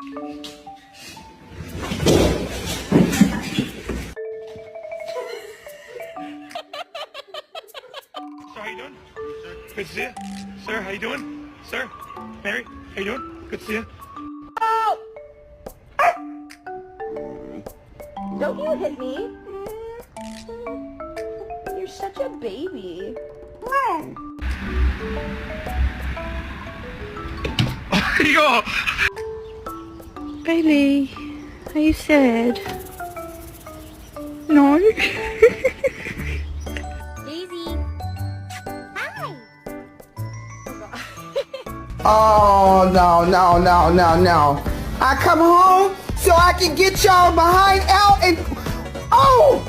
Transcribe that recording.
How you doing? Good to see you. Sir, how you doing? Sir? Mary, how you doing? Good to see you. Oh! Don't you hit me. You're such a baby. Yo! Baby, are you sad? No? Daisy. Hi. Oh, no. I come home so I can get y'all behind out and... Oh!